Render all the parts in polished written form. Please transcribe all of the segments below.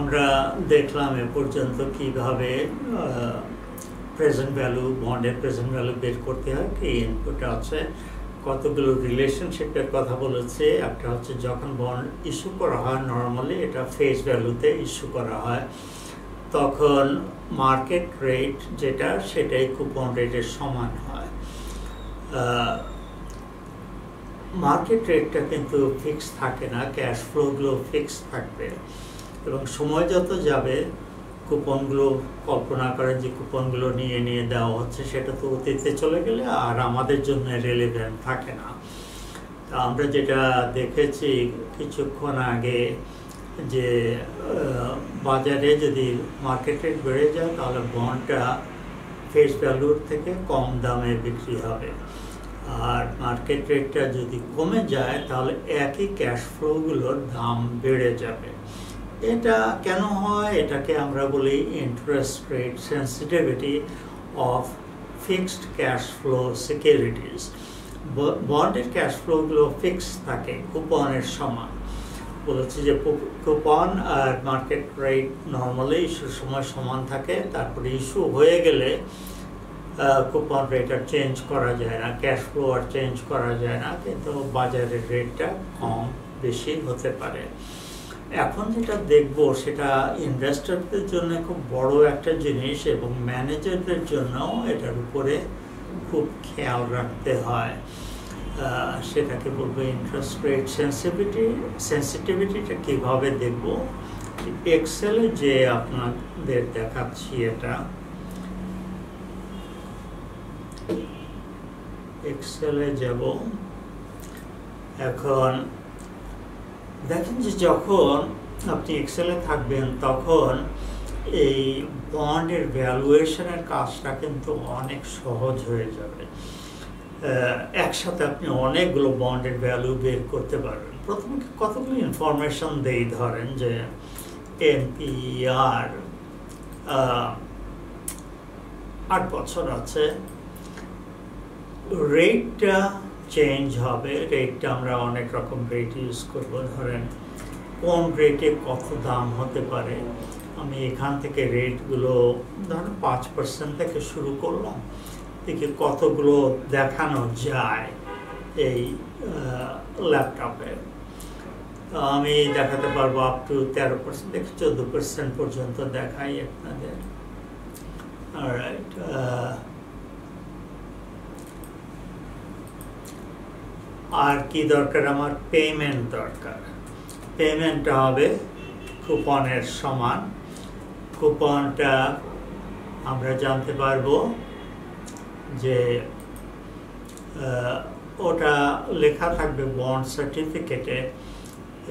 আমরা দেখলাম এ পর্যন্ত কিভাবে প্রেজেন্ট ভ্যালু বন্ডের প্রেজেন্ট ভ্যালু বের করতে হয়। কি ইনপুট আছে, কতগুলো রিলেশনশিপের কথা বলেছে। একটা হচ্ছে যখন বন্ড ইস্যু করা হয়, নর্মালি এটা ফেস ভ্যালুতে ইস্যু করা হয়, তখন মার্কেট রেট যেটা সেটাই কুপন রেটের সমান হয়। মার্কেট রেটটা কিন্তু ফিক্স থাকে না, ক্যাশ ফ্লোগুলো ফিক্স থাকবে এবং সময় যত যাবে কুপনগুলো কল্পনা করেন যে কুপনগুলো নিয়ে নিয়ে দেওয়া হচ্ছে, সেটা তো অতীতে চলে গেলে আর আমাদের জন্য রেলেভেন্ট থাকে না। তা আমরা যেটা দেখেছি কিছুক্ষণ আগে যে বাজারে যদি মার্কেট রেট বেড়ে যায় তাহলে বন্ডটা ফেস ভ্যালুর থেকে কম দামে বিক্রি হবে, আর মার্কেট রেটটা যদি কমে যায় তাহলে একই ক্যাশ ফ্লোগুলোর দাম বেড়ে যাবে। এটা কেন হয়? এটাকে আমরা বলি interest rate sensitivity of fixed cash flow securities. বন্ডের ক্যাশ ফ্লোগুলো ফিক্স থাকে, কুপনের সমান। বলেছি যে কুপন আর মার্কেট রেট নর্মালি ইস্যুর সময় সমান থাকে, তারপরে ইস্যু হয়ে গেলে কুপন রেট আর চেঞ্জ করা যায় না, ক্যাশ ফ্লো আর চেঞ্জ করা যায় না, কিন্তু বাজারের রেটটা কম বেশি হতে পারে। এখন যেটা দেখব সেটা ইনভেস্টরদের জন্য খুব বড় একটা জিনিস এবং ম্যানেজারদের জন্যও এটার উপরে খুব খেয়াল রাখতে হয়। সেটাকে বলবো ইন্টারেস্ট রেট সেন্সিটিভিটিটা কীভাবে দেখব। এক্সেলে যে আপনাদের দেখাচ্ছি, এটা এক্সেলে যাব। এখন দেখেন যে যখন আপনি এক্সেলে থাকবেন তখন এই বন্ডের ভ্যালুয়েশনের কাজটা কিন্তু অনেক সহজ হয়ে যাবে। একসাথে আপনি অনেকগুলো বন্ডের ভ্যালু বের করতে পারবেন। প্রথমে কতগুলো ইনফরমেশন দেই, ধরেন যে এনপিআর 8 বছর আছে, রেটটা চেঞ্জ হবে। রেটটা আমরা অনেক রকম রেট ইউজ করব। ধরেন কোন রেটে কত দাম হতে পারে, আমি এখান থেকে রেটগুলো ধরেন 5% থেকে শুরু করলাম, দেখি কতগুলো দেখানো যায় এই ল্যাপটপে। আমি দেখাতে পারবো আপ টু 13%, দেখি 14% পর্যন্ত দেখাই আপনাদের। অলরাইট, আর কি দরকার? আমার পেমেন্ট দরকার। পেমেন্টটা হবে কুপনের সমান। কুপনটা আমরা জানতে পারবো যে ওটা লেখা থাকবে বন্ড সার্টিফিকেটে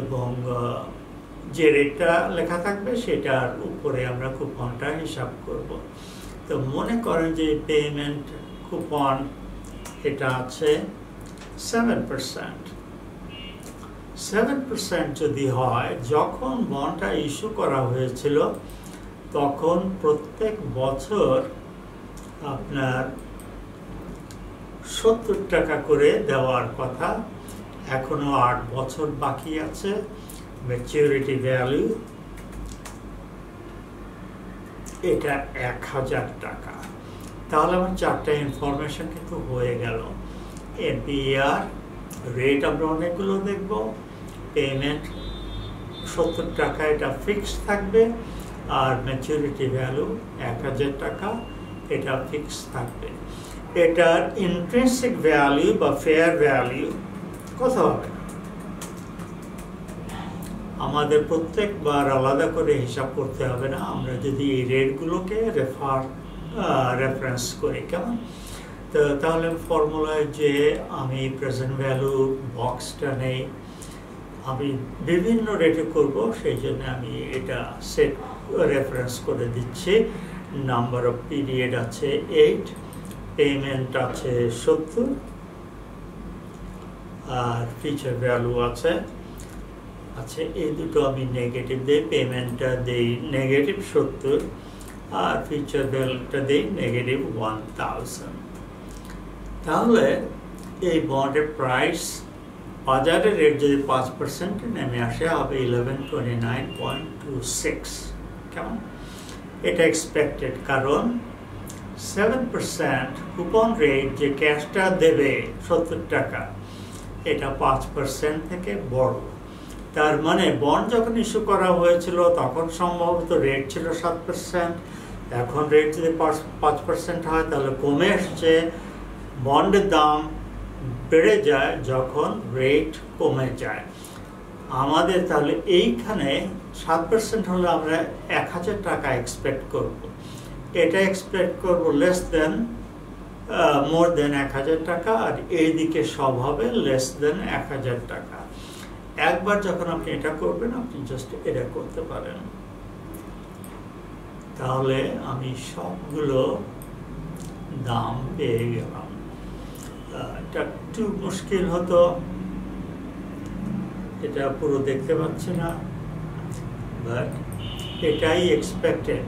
এবং যে রেটটা লেখা থাকবে সেটার উপরে আমরা কুপনটা হিসাব করব। তো মনে করেন যে পেমেন্ট কুপন এটা আছে 7%। 7% যদি হয়, যখন বন্ডটা ইস্যু করা হয়েছিল তখন প্রত্যেক বছর আপনার 70 টাকা করে দেওয়ার কথা। এখনো 8 বছর বাকি আছে। ম্যাচুরিটি ভ্যালু এটা 1000 টাকা। তাহলে আমার 4টা ইনফরমেশন কিন্তু হয়ে গেল। এনপিআর রেট আমরা অনেকগুলো দেখব, পেমেন্ট 70 টাকা এটা ফিক্স থাকবে, আর ম্যাচুরিটি ভ্যালু 1000 টাকা এটা ফিক্স থাকবে। এটার ইন্ট্রিনসিক ভ্যালু বা ফেয়ার ভ্যালু কত হবে? আমাদের প্রত্যেকবার আলাদা করে হিসাব করতে হবে না, আমরা যদি এই রেটগুলোকে রেফারেন্স করি, কেমন? তো তাহলে ফর্মুলায় যে আমি প্রেজেন্ট ভ্যালু বক্সটা নেই, আমি বিভিন্ন রেটে করব, সেই জন্য আমি এটা সেট রেফারেন্স করে দিচ্ছি। নাম্বার অফ পিরিয়ড আছে 8, পেমেন্ট আছে 70, আর ফিচার ভ্যালু আছে এই দুটো আমি নেগেটিভ দিই। পেমেন্টটা দিই নেগেটিভ 70 আর ফিচার ভ্যালুটা দিই নেগেটিভ 1000। তাহলে এই বন্ডের প্রাইস বাজারের রেট যদি 5% নেমে আসে হবে 1129.26। কেমন? এটা এক্সপেক্টেড, কারণ 7% কুপন রেট যে ক্যাশটা দেবে 70 টাকা, এটা 5% থেকে বড়। তার মানে বন্ড যখন ইস্যু করা হয়েছিল তখন সম্ভবত রেট ছিল 7%, এখন রেট যদি 5% হয় তাহলে কমে আসছে। বন্ডের দাম বেড়ে যায় যখন রেট কমে যায়। আমাদের তাহলে এইখানে 7% হলে আমরা 1000 টাকা এক্সপেক্ট করব। এটা এক্সপেক্ট করব লেস দেন মোর দেন 1000 টাকা, আর এইদিকে সব হবে লেস দেন 1000 টাকা। একবার যখন আপনি এটা করবেন, আপনি জাস্ট এটা করতে পারেন। তাহলে আমি সবগুলো দাম পেয়ে গেলাম। এটা একটু মুশকিল হতো, এটা পুরো দেখতে পাচ্ছি না, বাট এটাই এক্সপেক্টেড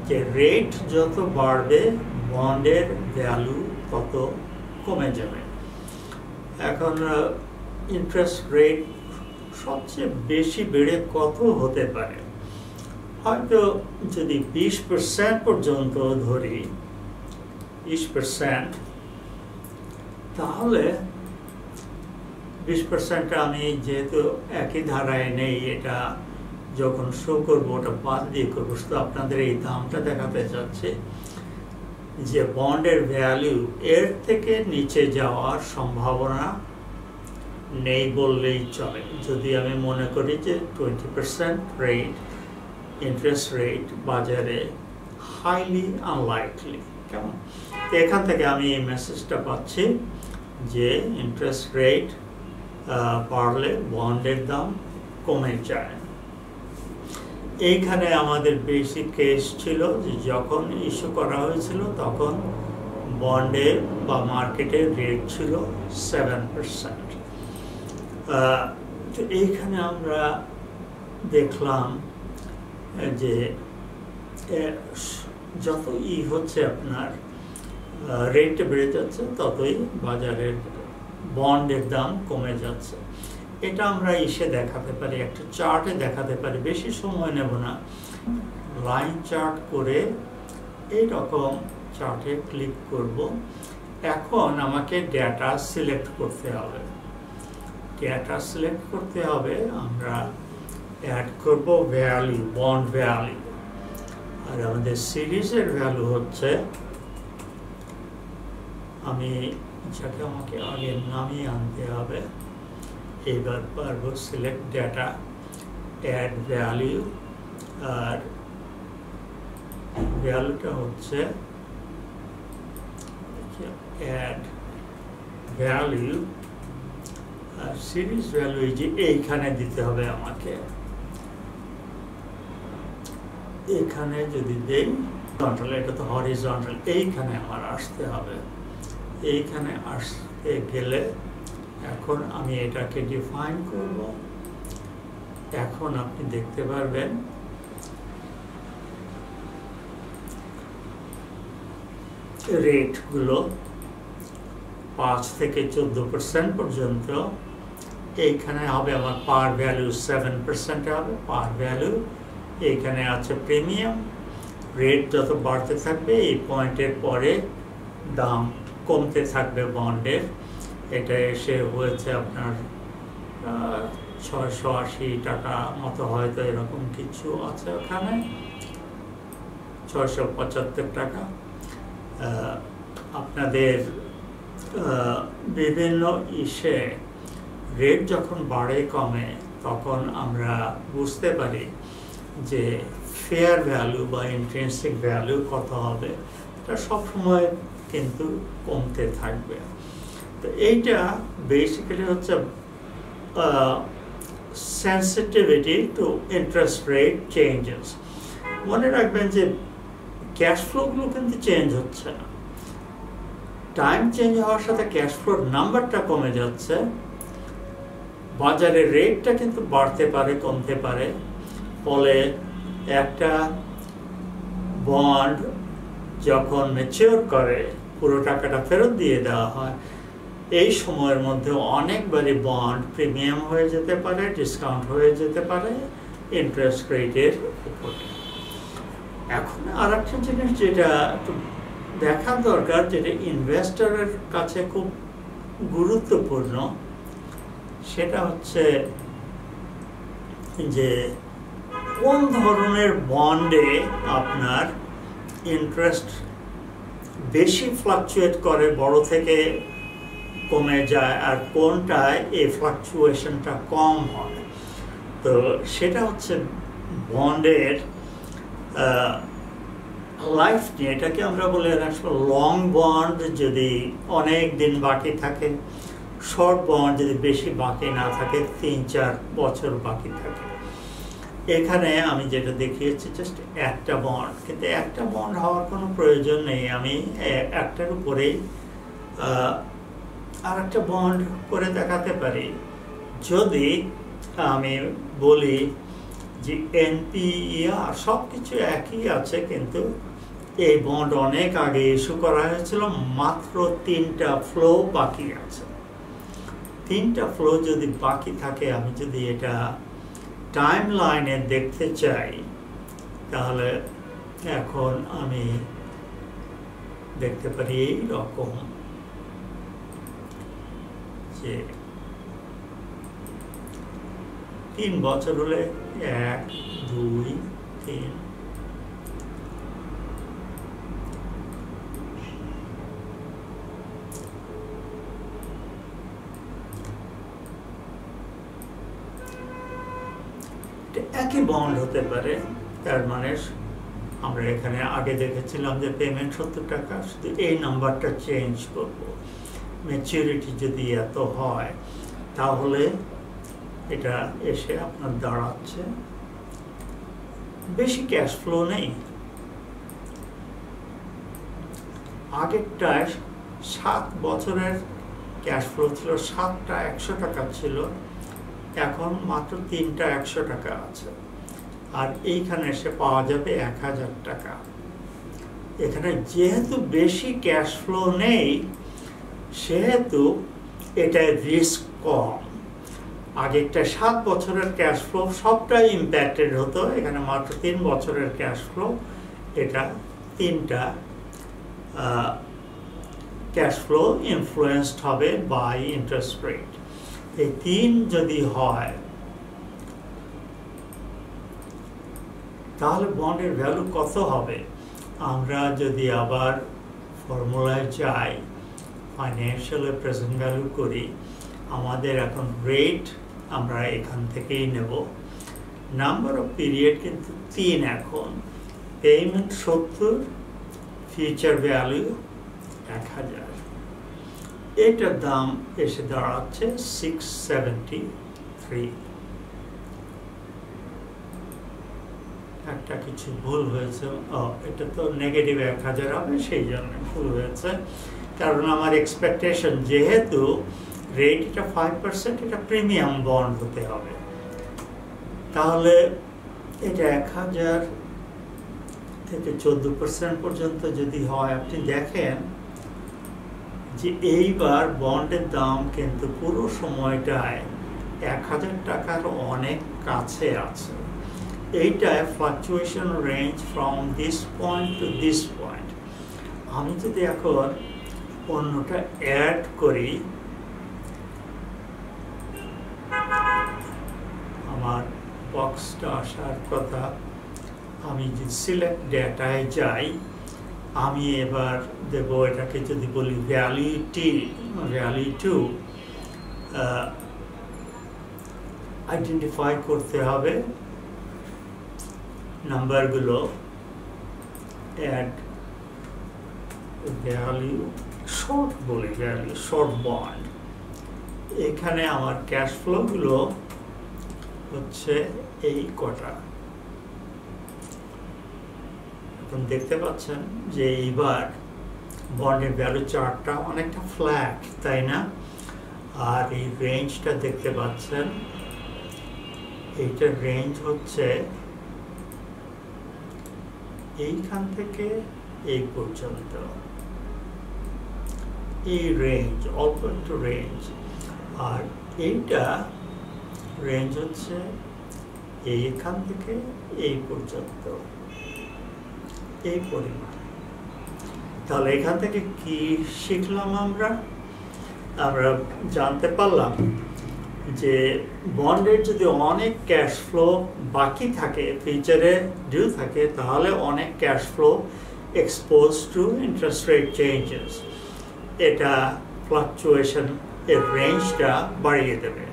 যে রেট যত বাড়বে বন্ডের ভ্যালু তত কমে যাবে। এখন ইন্টারেস্ট রেট সবচেয়ে বেশি বেড়ে কত হতে পারে? হয়তো যদি 20% পর্যন্ত ধরি, 20%, তাহলে 20% আমি যেহেতু একই ধারায় নেই, এটা যখন শো করবো ওটা বাদ দিয়ে করবো, শুধু আপনাদের এই দামটা দেখাতে চাচ্ছি যে বন্ডের ভ্যালু এর থেকে নিচে যাওয়ার সম্ভাবনা নেই বললেই চলে। যদি আমি মনে করি যে 20% রেট ইন্টারেস্ট রেট বাজারে হাইলি আনলাইকলি। কেমন? এখান থেকে আমি এই মেসেজটা পাচ্ছি যে ইন্টারেস্ট রেট বাড়লে বন্ডের দাম কমে যায়। এইখানে আমাদের বেসিক কেস ছিল যে যখন ইস্যু করা হয়েছিল তখন বন্ডের বা মার্কেটের রেট ছিল 7%। তো এইখানে আমরা দেখলাম যে যত হচ্ছে আপনার রেট বেড়ে যাচ্ছে ততই বাজারের বন্ডের দাম কমে যাচ্ছে। এটা আমরা দেখাতে পারি, একটা চার্টে দেখাতে পারি, বেশি সময় নেব না। লাইন চার্ট করে এইরকম চার্টে ক্লিক করব। এখন আমাকে ডেটা সিলেক্ট করতে হবে। ডেটা সিলেক্ট করতে হবে, আমরা অ্যাড করব ভ্যালু, বন্ড ভ্যালু, আর আমাদের সিরিজের ভ্যালু হচ্ছে, আমি যাকে আমাকে আগে নামিয়ে আনতে হবে, এবার পারবো সিলেক্ট ডেটা, অ্যাড ভ্যালু, আর ভ্যালুটা হচ্ছে অ্যাড ভ্যালু, আর সিরিজ ভ্যালু এই যে এইখানে দিতে হবে আমাকে। এখানে যদি দেই হরিজন্টাল, এটা তো হরিজন্টাল, এইখানে আমার আসতে হবে। এইখানে আসতে গেলে এখন আমি এটাকে ডিফাইন করব। এখন আপনি দেখতে পারবেন রেটগুলো 5 থেকে 14% পর্যন্ত। এইখানে হবে আমার পার ভ্যালু 7% হবে পার ভ্যালু। এইখানে আছে প্রিমিয়াম। রেট যত বাড়তে থাকবে এই পয়েন্টের পরে দাম কমতে থাকবে বন্ডের। এটা এসে হয়েছে আপনার 680 টাকা মতো, হয়তো এরকম কিছু আছে ওখানে, 675 টাকা। আপনাদের বিভিন্ন রেট যখন বাড়ে কমে তখন আমরা বুঝতে পারি যে ফেয়ার ভ্যালু বা ইন্ট্রিনসিক ভ্যালু কত হবে। এটা সবসময় কিন্তু কমতে থাকবে। তো এইটা বেসিক্যালি হচ্ছে sensitivity to interest rate changes. মনে রাখবেন যে ক্যাশ ফ্লোগুলো কিন্তু চেঞ্জ হচ্ছে না, টাইম চেঞ্জ হওয়ার সাথে ক্যাশ ফ্লোর নাম্বারটা কমে যাচ্ছে। বাজারের রেটটা কিন্তু বাড়তে পারে, কমতে পারে। ফলে একটা বন্ড যখন ম্যাচিওর করে পুরো টাকাটা ফেরত দিয়ে দেওয়া হয়, এই সময়ের মধ্যে অনেকবারই বন্ড প্রিমিয়াম হয়ে যেতে পারে, ডিসকাউন্ট হয়ে যেতে পারে ইন্টারেস্ট রেটের উপরে। এখন আর একটা জিনিস যেটা একটু দেখার দরকার, যেটা ইনভেস্টরের কাছে খুব গুরুত্বপূর্ণ, সেটা হচ্ছে যে কোন ধরনের বন্ডে আপনার ইন্টারেস্ট বেশি ফ্লাকচুয়েট করে, বড় থেকে কমে যায়, আর কোনটায় এই ফ্লাকচুয়েশনটা কম হয়। তো সেটা হচ্ছে বন্ডের লাইফ নিয়ে। এটাকে আমরা বলি লং বন্ড যদি অনেক দিন বাকি থাকে, শর্ট বন্ড যদি বেশি বাকি না থাকে, 3-4 বছর বাকি থাকে। এখানে আমি যেটা দেখিয়েছি জাস্ট একটা বন্ড, কিন্তু একটা বন্ড হওয়ার কোনো প্রয়োজন নেই। আমি একটার উপরেই আর একটা বন্ড করে দেখাতে পারি। যদি আমি বলি যে এনপিইআর সব কিছু একই আছে, কিন্তু এই বন্ড অনেক আগে ইস্যু করা হয়েছিল, মাত্র 3টা ফ্লো বাকি আছে। 3টা ফ্লো যদি বাকি থাকে, আমি যদি এটা টাইম লাইনে দেখতে চাই, তাহলে এখন আমি দেখতে পারি এইরকম যে 3 বছর হলে 1, 2, 3, একই বন্ড হতে পারে। তার মানে আমরা এখানে আগে দেখেছিলাম যে পেমেন্ট 70 টাকা, শুধু এই নাম্বারটা চেঞ্জ করব। ম্যাচুরিটি যদি এত হয়, তাহলে এটা এসে আপনার দাঁড়াচ্ছে বেশি ক্যাশ ফ্লো নেই। আগেরটায় 7 বছরের ক্যাশ ফ্লো ছিল, 7টা 100 টাকা ছিল, এখন মাত্র 3টা 100 টাকা আছে। আর এইখানে এসে পাওয়া যাবে 1000 টাকা। এখানে যেহেতু বেশি ক্যাশ ফ্লো নেই, সেহেতু এটা রিস্ক কম। আগেরটা 7 বছরের ক্যাশ ফ্লো সবটাই ইম্প্যাক্টেড হতো, এখানে মাত্র 3 বছরের ক্যাশ ফ্লো। এটা 3টা ক্যাশ ফ্লো ইনফ্লুয়েসড হবে বাই ইন্টারেস্ট রেট। এই 3 যদি হয়, তাহলে বন্ডের ভ্যালু কত হবে? আমরা যদি আবার ফর্মুলায় যাই, ফাইন্যান্সিয়াল প্রেজেন্ট ভ্যালু করি, আমাদের এখন রেট আমরা এখান থেকেই নেব। নাম্বার অফ পিরিয়ড কিন্তু 3 এখন। Payment 70, future value 1000। এটার দাম এসে দাঁড়াচ্ছে 673। একটা কিছু ভুল হয়েছে, এটা তো নেগেটিভ 1000 হবে, সেই জন্য ভুল হয়েছে। কারণ আমার এক্সপেকটেশন যেহেতু রেট এটা 5%, এটা প্রিমিয়াম বন্ড হতে হবে। তাহলে এটা 1000 থেকে 14% পর্যন্ত যদি হয়, আপনি দেখেন যে এইবার বন্ডের দাম কিন্তু পুরো সময়টায় 1000 টাকার অনেক কাছে আছে। এইটায় fluctuation range from this point to this point. আমি যদি এখন অন্যটা অ্যাড করি, আমার বক্সটা আসার কথা, আমি যদি সিলেক্ট ডেটায় যাই, আমি এবার দেব এটাকে, যদি বলি ভ্যালু টু আইডেন্টিফাই করতে হবে নাম্বারগুলো, অ্যাড ভ্যালু শর্ট বলি, ভ্যালু শর্ট বন্ড। এখানে আমার ক্যাশ ফ্লোগুলো হচ্ছে এই কটা। এখন দেখতে পাচ্ছেন যে এইবার বন্ডের ভ্যালু চার্টটা অনেকটা ফ্ল্যাট, তাই না? আর এই রেঞ্জটা দেখতে পাচ্ছেন, এইটার রেঞ্জ হচ্ছে এইখান থেকে এই পর্যন্ত। এই রেঞ্জ, অল্প একটু রেঞ্জ, আর এইটা রেঞ্জ হচ্ছে এইখান থেকে এই পর্যন্ত, এই পরিমাণ। তাহলে এখান থেকে কি শিখলাম আমরা? আমরা জানতে পারলাম যে বন্ডের যদি অনেক ক্যাশ ফ্লো বাকি থাকে, ফিউচারে ডিউ থাকে, তাহলে অনেক cash flow expose to interest rate changes. এটা ফ্লাকচুয়েশন এর রেঞ্জটা বাড়িয়ে দেবে।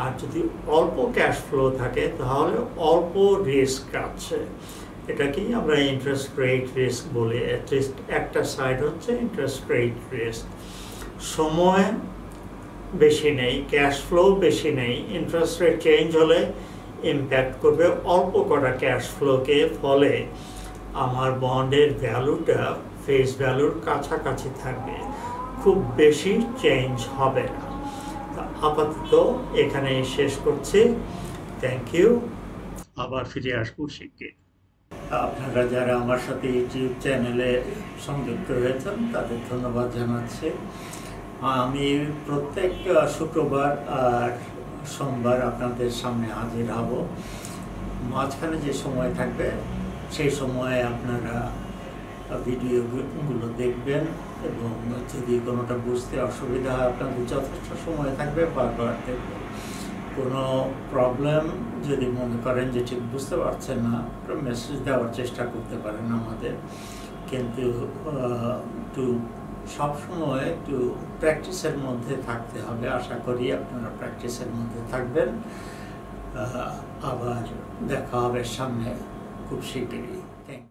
আর যদি অল্প ক্যাশ ফ্লো থাকে তাহলে অল্প রিস্ক আছে। এটাকেই আমরা ইন্টারেস্ট রেট রিস্ক বলি। অ্যাটলিস্ট একটা সাইড হচ্ছে ইন্টারেস্ট রেট রিস্ক। সময় বেশি নেই, ক্যাশ ফ্লো বেশি নেই, ইন্টারেস্ট রেট চেঞ্জ হলে ইম্প্যাক্ট করবে অল্প কটা ক্যাশ ফ্লোকে, ফলে আমার বন্ডের ভ্যালুটা ফেস ভ্যালুর কাছাকাছি থাকবে, খুব বেশি চেঞ্জ হবে না। আপাতত এখানেই শেষ করছি। Thank you. আবার ফিরে আসবো শিগগির। আপনারা যারা আমার সাথে ইউটিউব চ্যানেলে সংযুক্ত হয়েছেন তাদের ধন্যবাদ জানাচ্ছি। আমি প্রত্যেক শুক্রবার আর সোমবার আপনাদের সামনে হাজির হব। মাঝখানে যে সময় থাকবে সেই সময়ে আপনারা ভিডিওগুলো দেখবেন, এবং যদি কোনোটা বুঝতে অসুবিধা হয় আপনাদের যথেষ্ট সময় থাকবে বারবার দেখবেন। কোনো প্রবলেম যদি মনে করেন যে ঠিক বুঝতে পারছেন না, মেসেজ দেওয়ার চেষ্টা করতে পারেন আমাদের। কিন্তু একটু সবসময় একটু প্র্যাকটিসের মধ্যে থাকতে হবে। আশা করি আপনারা প্র্যাকটিসের মধ্যে থাকবেন। আবার দেখা হবে সামনে খুব শীঘ্রই। Thank you.